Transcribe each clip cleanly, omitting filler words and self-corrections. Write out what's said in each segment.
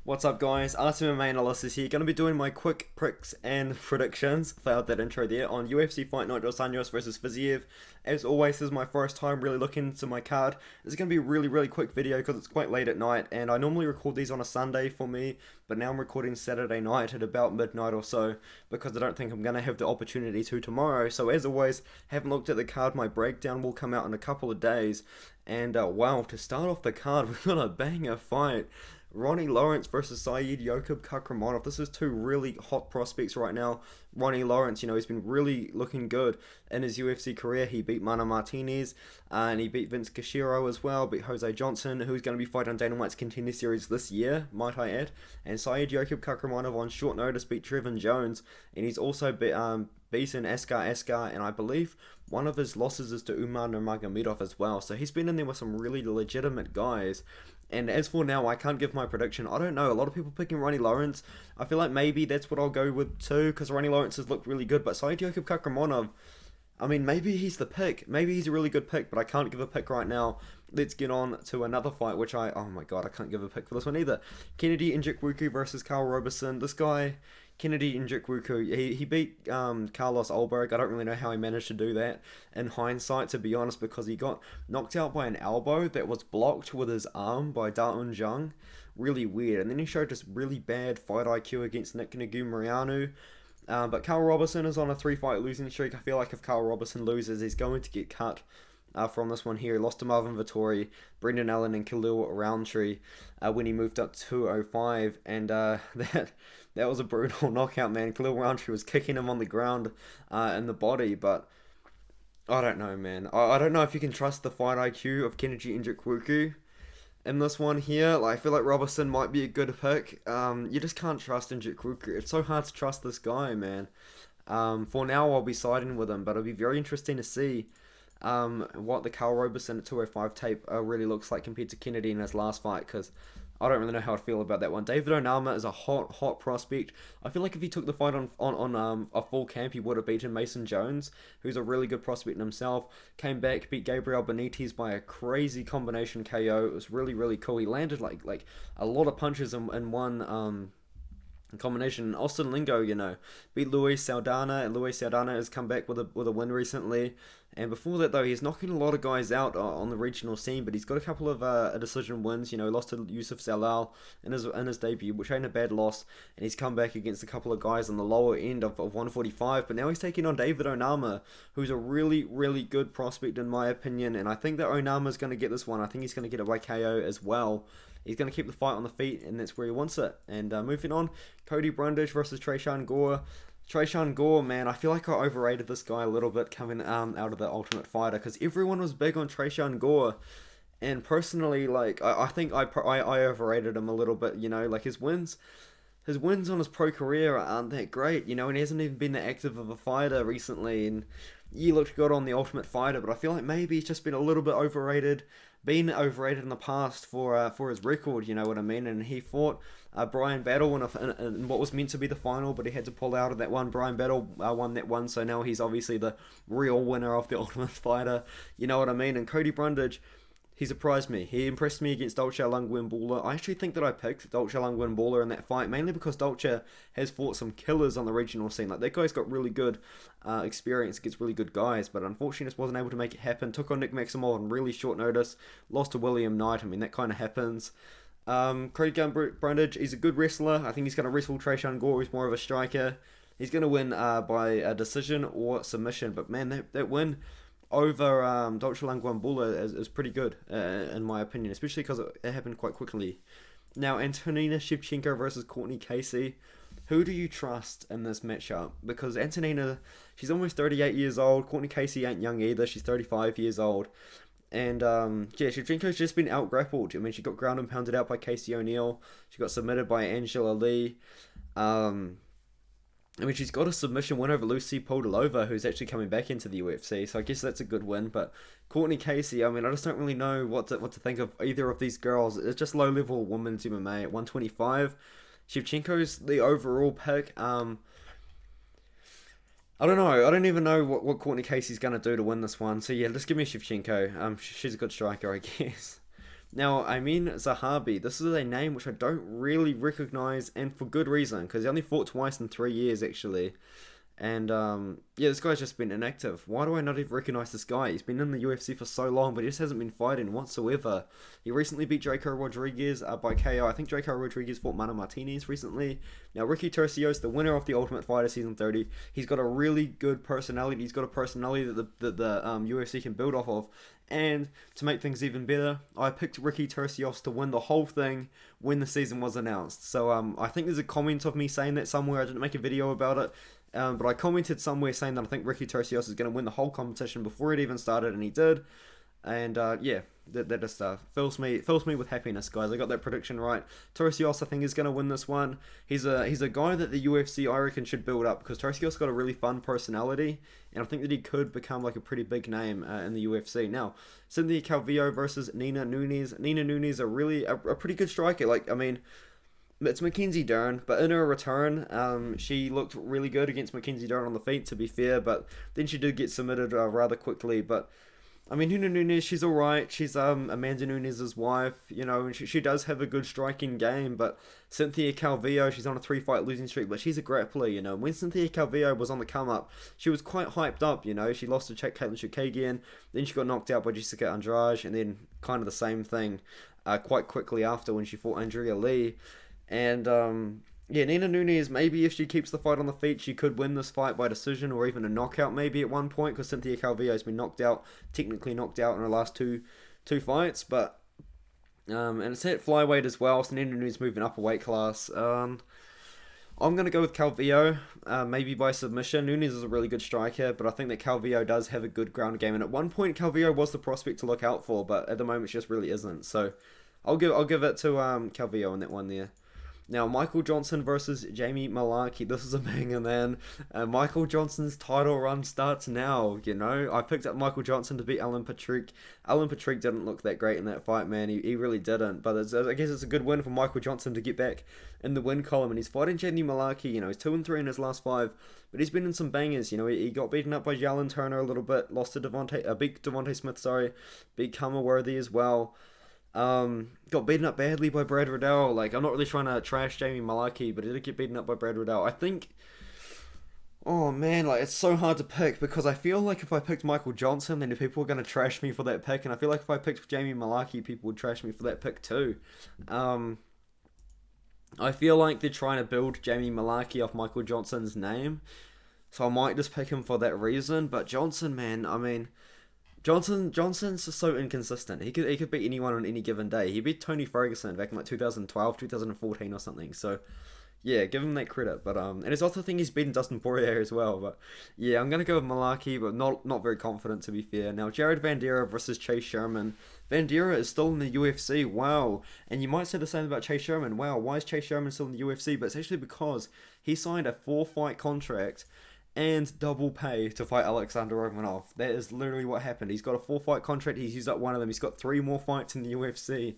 What's up, guys? Artem MMA Analysis here. Going to be doing my quick picks and predictions. Failed that intro there on UFC Fight Night Anjos versus Fiziev. As always, this is my first time really looking into my card. This is going to be a really quick video because it's quite late at night, and I normally record these on a Sunday for me, but now I'm recording Saturday night at about midnight or so because I don't think I'm going to have the opportunity to tomorrow. So as always, haven't looked at the card. My breakdown will come out in a couple of days, and wow, to start off the card, we've got a banger fight. Ronnie Lawrence versus Saeed Yokub Kakramonov. This is two really hot prospects right now. Ronnie Lawrence, he's been really looking good in his UFC career. He beat Mana Martinez, and he beat Vince Cachiro as well, beat Jose Johnson, who's going to be fighting on Dana White's Contender Series this year, might I add. And Saeed Yokub Kakramonov on short notice beat Trevin Jones, and he's also beaten Askar, and I believe one of his losses is to Umar Nurmagomedov as well. So he's been in there with some really legitimate guys. And as for now, I can't give my prediction. I don't know. A lot of people picking Ronnie Lawrence. I feel like maybe that's what I'll go with too, because Ronnie Lawrence has looked really good. But Saeed Yokub Kakramonov, I mean, maybe he's the pick. Maybe he's a really good pick, but I can't give a pick right now. Let's get on to another fight, which oh my god, I can't give a pick for this one either. Kennedy Nzechukwu versus Carl Roberson. This guy, Kennedy Nzechukwu, he beat Carlos Ulberg. I don't really know how he managed to do that in hindsight, to be honest, because he got knocked out by an elbow that was blocked with his arm by Daun Jung. Really weird. And then he showed this really bad fight IQ against Nick Negumereanu. But Carl Roberson is on a 3-fight losing streak. I feel like if Carl Roberson loses, he's going to get cut from this one here. He lost to Marvin Vettori, Brendan Allen, and Khalil Roundtree when he moved up to 205, and that was a brutal knockout, man. Khalil Roundtree was kicking him on the ground in the body, but I don't know, man. I don't know if you can trust the fight IQ of Kennedy Nzechukwu in this one here. I feel like Robertson might be a good pick. You just can't trust Nzechukwu. It's so hard to trust this guy, man. For now, I'll be siding with him, but it'll be very interesting to see what the Carl Roberson at 205 tape really looks like compared to Kennedy in his last fight, because I don't really know how I feel about that one. David Onama is a hot prospect. I feel like if he took the fight on a full camp, he would have beaten Mason Jones, who's a really good prospect in himself. Came back, beat Gabriel Benitez by a crazy combination KO. It was really cool. He landed like a lot of punches in one combination. Austin Lingo, beat Luis Saldana, and Luis Saldana has come back with a win recently. And before that, though, he's knocking a lot of guys out on the regional scene, but he's got a couple of decision wins. He lost to Yusuf Salal in his debut, which ain't a bad loss, and he's come back against a couple of guys on the lower end of 145. But now he's taking on David Onama, who's a really good prospect in my opinion, and I think that Onama's going to get this one. I think he's going to get it by KO as well. He's going to keep the fight on the feet, and that's where he wants it. And moving on, Cody Brundage versus Tresean Gore. Tresean Gore, man, I feel like I overrated this guy a little bit coming out of the Ultimate Fighter, because everyone was big on Tresean Gore, and personally, I think I overrated him a little bit. His wins on his pro career aren't that great, and he hasn't even been that active of a fighter recently, and he looked good on the Ultimate Fighter, but I feel like maybe he's just been a little bit overrated. Been overrated in the past for his record, you know what I mean? And he fought Brian Battle in what was meant to be the final, but he had to pull out of that one. Brian Battle won that one, so now he's obviously the real winner of the Ultimate Fighter, you know what I mean? And Cody Brundage, he surprised me. He impressed me against Dolce Lungwimbula. I actually think that I picked Dolce Lungwimbula in that fight, mainly because Dolce has fought some killers on the regional scene. That guy's got really good experience against really good guys, but unfortunately just wasn't able to make it happen. Took on Nick Maximov on really short notice. Lost to William Knight. I mean, that kind of happens. Cody Brundage, he's a good wrestler. I think he's going to wrestle Tresean Gore, who's more of a striker. He's going to win by a decision or submission, but man, that win over Dolce Lungwimbula is pretty good, in my opinion, especially because it happened quite quickly. Now, Antonina Shevchenko versus Courtney Casey. Who do you trust in this matchup? Because Antonina, she's almost 38 years old. Courtney Casey ain't young either. She's 35 years old. And, Shevchenko's just been out-grappled. I mean, she got ground and pounded out by Casey O'Neill. She got submitted by Angela Lee. She's got a submission win over Lucy Podolova, who's actually coming back into the UFC, so I guess that's a good win. But Courtney Casey, I just don't really know what to think of either of these girls. It's just low-level women's MMA at 125. Shevchenko's the overall pick. I don't know. I don't even know what Courtney Casey's going to do to win this one. So yeah, just give me Shevchenko. She's a good striker, I guess. Now, I mean Zahabi, this is a name which I don't really recognize, and for good reason, because he only fought twice in 3 years, actually. And yeah, this guy's just been inactive. Why do I not even recognize this guy? He's been in the UFC for so long, but he just hasn't been fighting whatsoever. He recently beat Draco Rodriguez by KO. I think Draco Rodriguez fought Mano Martinez recently. Now, Ricky Turcios, the winner of the Ultimate Fighter Season 30, he's got a really good personality. He's got a personality that the UFC can build off of. And to make things even better, I picked Ricky Turcios to win the whole thing when the season was announced. So I think there's a comment of me saying that somewhere. I didn't make a video about it. But I commented somewhere saying that I think Ricky Turcios is going to win the whole competition before it even started, and he did. And yeah, that just fills me with happiness, guys. I got that prediction right. Turcios, I think, is going to win this one. He's a guy that the UFC, I reckon, should build up, because Turcios got a really fun personality, and I think that he could become like a pretty big name in the UFC. Now, Cynthia Calvillo versus Nina Nunes. Nina Nunes a pretty good striker. Like, I mean, it's Mackenzie Dern, but in her return, she looked really good against Mackenzie Dern on the feet, to be fair, but then she did get submitted rather quickly. But I mean, Nina Nunes, she's alright. She's Amanda Nunes' wife, you know, and she does have a good striking game. But Cynthia Calvillo, she's on a 3-fight losing streak, but she's a grappler, you know. When Cynthia Calvillo was on the come up, she was quite hyped up, you know. She lost to Caitlin Chookagian, then she got knocked out by Jessica Andrade, and then kind of the same thing quite quickly after when she fought Andrea Lee. And yeah, Nina Nunes, maybe if she keeps the fight on the feet, she could win this fight by decision or even a knockout maybe at one point, because Cynthia Calvillo has been technically knocked out in her last two fights. But and it's at flyweight as well, so Nina Nunes moving up a weight class. I'm going to go with Calvillo, maybe by submission. Nunes is a really good striker, but I think that Calvillo does have a good ground game, and at one point Calvillo was the prospect to look out for, but at the moment she just really isn't. So I'll give it to Calvillo in that one there. Now, Michael Johnson versus Jamie Malarkey. This is a banger, man. Michael Johnson's title run starts now, you know. I picked up Michael Johnson to beat Alan Patrick. Alan Patrick didn't look that great in that fight, man. He really didn't. But I guess it's a good win for Michael Johnson to get back in the win column. And he's fighting Jamie Malarkey. You know, he's 2-3 in his last 5. But he's been in some bangers, you know. He got beaten up by Jalen Turner a little bit. Lost to beat Devontae Smith, sorry. Beat Kama Worthy as well. Got beaten up badly by Brad Riddell. Like, I'm not really trying to trash Jamie Malarkey, but he did get beaten up by Brad Riddell. I think, oh man, like, it's so hard to pick, because I feel like if I picked Michael Johnson, then people are going to trash me for that pick, and I feel like if I picked Jamie Malarkey, people would trash me for that pick too. I feel like they're trying to build Jamie Malarkey off Michael Johnson's name, so I might just pick him for that reason. But Johnson, man, I mean, Johnson's just so inconsistent. He could beat anyone on any given day. He beat Tony Ferguson back in like 2012, 2014 or something. So yeah, give him that credit. But and it's also the thing, he's beaten Dustin Poirier as well. But yeah, I'm gonna go with Malarkey, but not very confident, to be fair. Now, Jared Vanderaa versus Chase Sherman. Vanderaa is still in the UFC. Wow. And you might say the same about Chase Sherman. Wow, why is Chase Sherman still in the UFC? But it's actually because he signed a 4-fight contract and double pay to fight Alexander Romanov. That is literally what happened. He's got a 4-fight contract. He's used up one of them. He's got 3 more fights in the UFC,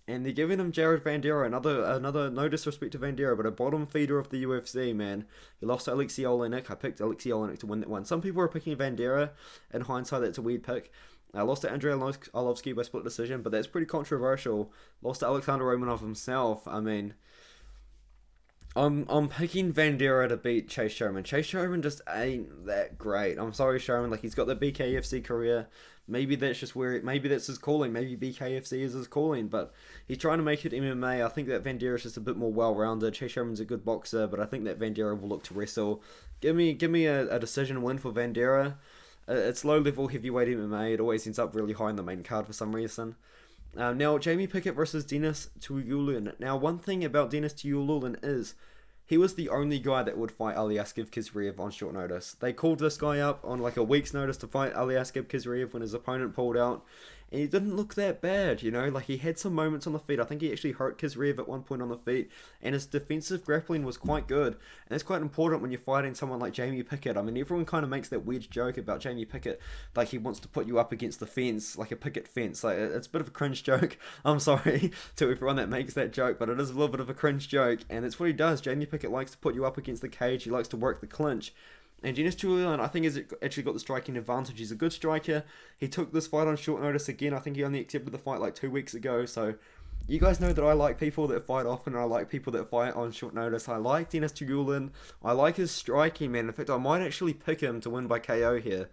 and they're giving him Jared Vanderaa, another no disrespect to Vanderaa, but a bottom feeder of the UFC, man. He lost to Alexei Olenek. I picked Alexei Olenek to win that one. Some people are picking Vanderaa. In hindsight, that's a weird pick. I lost to Andrei Arlovski by split decision, but that's pretty controversial. Lost to Alexander Romanov himself. I mean, I'm picking Vanderaa to beat Chase Sherman. Chase Sherman just ain't that great. I'm sorry, Sherman. Like, he's got the BKFC career. Maybe that's just maybe that's his calling. Maybe BKFC is his calling. But he's trying to make it MMA. I think that Vanderaa is just a bit more well-rounded. Chase Sherman's a good boxer, but I think that Vanderaa will look to wrestle. Give me a decision win for Vanderaa. It's low-level heavyweight MMA. It always ends up really high in the main card for some reason. Now, Jamie Pickett versus Denis Tuyulin. Now, one thing about Denis Tuyulin is he was the only guy that would fight Aliaskhab Khizriev on short notice. They called this guy up on like a week's notice to fight Aliaskhab Khizriev when his opponent pulled out, and he didn't look that bad, you know. Like, he had some moments on the feet. I think he actually hurt Khizriev at one point on the feet, and his defensive grappling was quite good. And that's quite important when you're fighting someone like Jamie Pickett. I mean, everyone kind of makes that weird joke about Jamie Pickett, like he wants to put you up against the fence, like a picket fence. Like, it's a bit of a cringe joke. I'm sorry to everyone that makes that joke, but it is a little bit of a cringe joke, and that's what he does. Jamie Pickett likes to put you up against the cage. He likes to work the clinch. And Dennis Julian, I think, has actually got the striking advantage. He's a good striker. He took this fight on short notice again. I think he only accepted the fight like 2 weeks ago. So you guys know that I like people that fight often, and I like people that fight on short notice. I like Dennis Julian. I like his striking, man. In fact, I might actually pick him to win by KO here.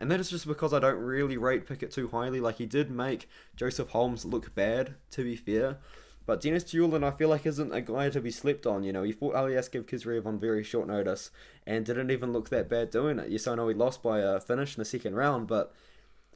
And that is just because I don't really rate Pickett too highly. Like, he did make Joseph Holmes look bad, to be fair. But Dennis Julian, I feel like, isn't a guy to be slept on. You know, he fought Aliaskev Kizriev on very short notice and didn't even look that bad doing it. Yes, I know he lost by a finish in the second round, but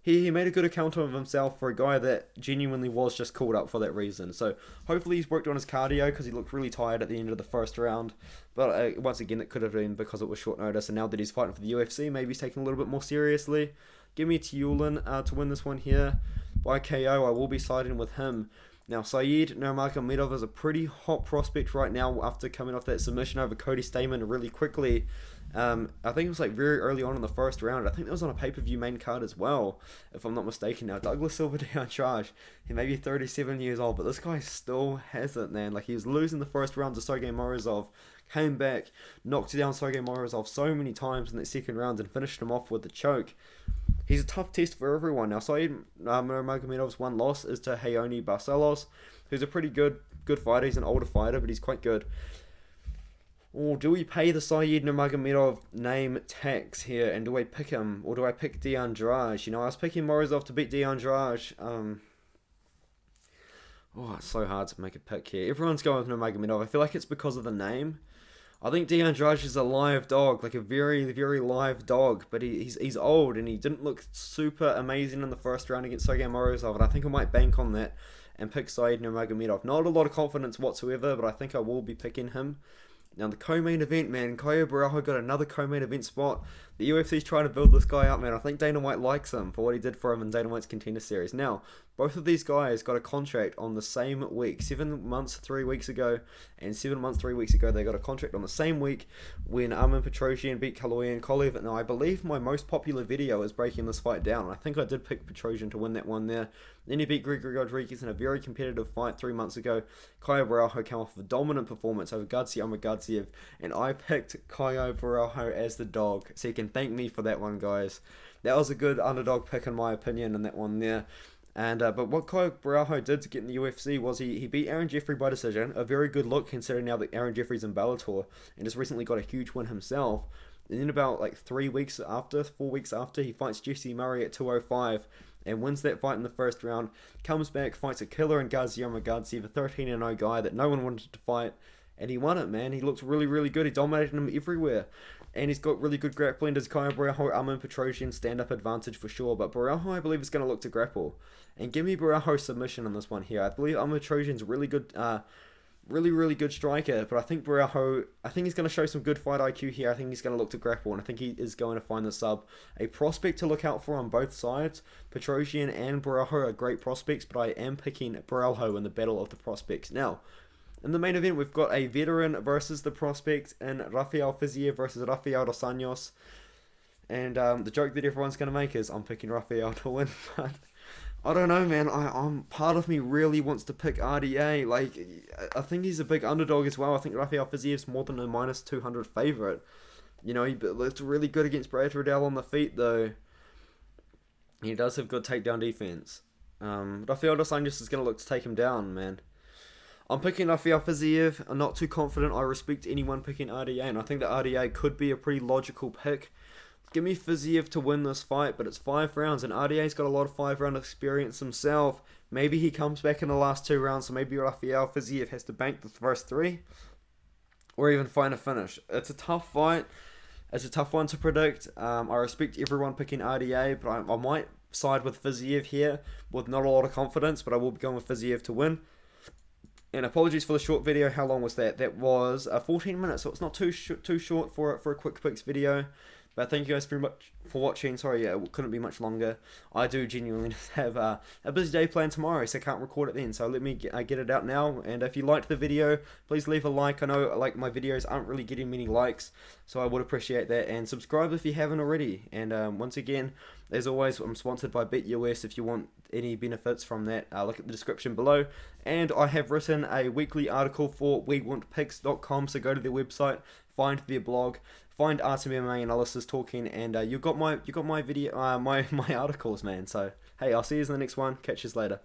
he made a good account of himself for a guy that genuinely was just called up for that reason. So hopefully he's worked on his cardio, because he looked really tired at the end of the first round. But once again, it could have been because it was short notice, and now that he's fighting for the UFC, maybe he's taking a little bit more seriously. Give me Julian to win this one here by KO. I will be siding with him. Now, Saeed Nurmagomedov is a pretty hot prospect right now after coming off that submission over Cody Stamann really quickly. I think it was like very early on in the first round. I think that was on a pay-per-view main card as well, if I'm not mistaken. Now, Douglas Silva down charge. He may be 37 years old, but this guy still has it, man. Like, he was losing the first round to Sergey Morozov, came back, knocked down Sergey Morozov so many times in that second round and finished him off with the choke. He's a tough test for everyone. Now, Saeed Nurmagomedov's one loss is to Hayoni Barcelos, who's a pretty good fighter. He's an older fighter, but he's quite good. Or do we pay the Saeed Nurmagomedov name tax here, and do I pick him, or do I pick D'Andrade? You know, I was picking Morozov to beat D'Andrade. It's so hard to make a pick here. Everyone's going with Nurmagomedov. I feel like it's because of the name. I think D'Andrade is a live dog, like a very, very live dog, but he's old, and he didn't look super amazing in the first round against Sergey Morozov, and I think I might bank on that and pick Saeed Nurmagomedov. Not a lot of confidence whatsoever, but I think I will be picking him. Now, the co-main event, man, Caio Borralho got another co-main event spot. The UFC's trying to build this guy up, man. I think Dana White likes him for what he did for him in Dana White's Contender Series. Now, both of these guys got a contract on the same week. 7 months, 3 weeks ago, and 7 months, 3 weeks ago, they got a contract on the same week when Armin Petrosyan beat Kaloyan Kolev. Now, I believe my most popular video is breaking this fight down. I think I did pick Petrosyan to win that one there. Then he beat Gregory Rodriguez in a very competitive fight 3 months ago. Caio Borralho came off a dominant performance over Gazi Omagadziev, and I picked Caio Borralho as the dog. So you can thank me for that one, guys. That was a good underdog pick in my opinion in that one there. And but what Caio Borralho did to get in the UFC was he beat Aaron Jeffrey by decision. A very good look considering now that Aaron Jeffrey's in Bellator and just recently got a huge win himself. And then about like 4 weeks after, he fights Jesse Murray at 205 and wins that fight in the first round. Comes back, fights a killer in Gazi Omagadziev, a 13-0 guy that no one wanted to fight. And he won it, man. He looked really, really good. He dominated him everywhere. And he's got really good grappling. Does Caio Borralho, Armin Petrosyan stand-up advantage for sure. But Borralho, I believe, is going to look to grapple. And give me Borralho submission on this one here. I believe Armin Petrosyan's really good, really good striker. But I think Borralho, he's going to show some good fight IQ here. I think he's going to look to grapple. And I think he is going to find the sub. A prospect to look out for on both sides. Petrosyan and Borralho are great prospects. But I am picking Borralho in the battle of the prospects. Now, in the main event, we've got a veteran versus the prospect in Rafael Fiziev versus Rafael dos Anjos. And the joke that everyone's going to make is I'm picking Rafael to win. But I don't know, man. I'm part of me really wants to pick RDA. Like, I think he's a big underdog as well. I think Rafael Fiziev's more than a minus 200 favourite. You know, he looked really good against Brad Riddell on the feet, though. He does have good takedown defense. Rafael dos Anjos is going to look to take him down, man. I'm picking Rafael Fiziev. I'm not too confident. I respect anyone picking RDA, and I think that RDA could be a pretty logical pick. Give me Fiziev to win this fight, but it's 5 rounds, and RDA's got a lot of 5-round experience himself. Maybe he comes back in the last 2 rounds, so maybe Rafael Fiziev has to bank the first 3, or even find a finish. It's a tough fight. It's a tough one to predict. I respect everyone picking RDA, but I might side with Fiziev here with not a lot of confidence, but I will be going with Fiziev to win. And apologies for the short video. How long was that? That was 14 minutes, so it's not too short for a quick picks video. But thank you guys very much for watching. Sorry, it couldn't be much longer. I do genuinely have a busy day planned tomorrow, so I can't record it then. So let me get it out now. And if you liked the video, please leave a like. I know like my videos aren't really getting many likes, so I would appreciate that. And subscribe if you haven't already. And once again, as always, I'm sponsored by BetUS. If you want any benefits from that, look at the description below. And I have written a weekly article for WeWantPicks.com, so go to their website, find their blog, find Artem MMA Analysis talking, and you got my video, my articles, man. So hey, I'll see you in the next one. Catch you later.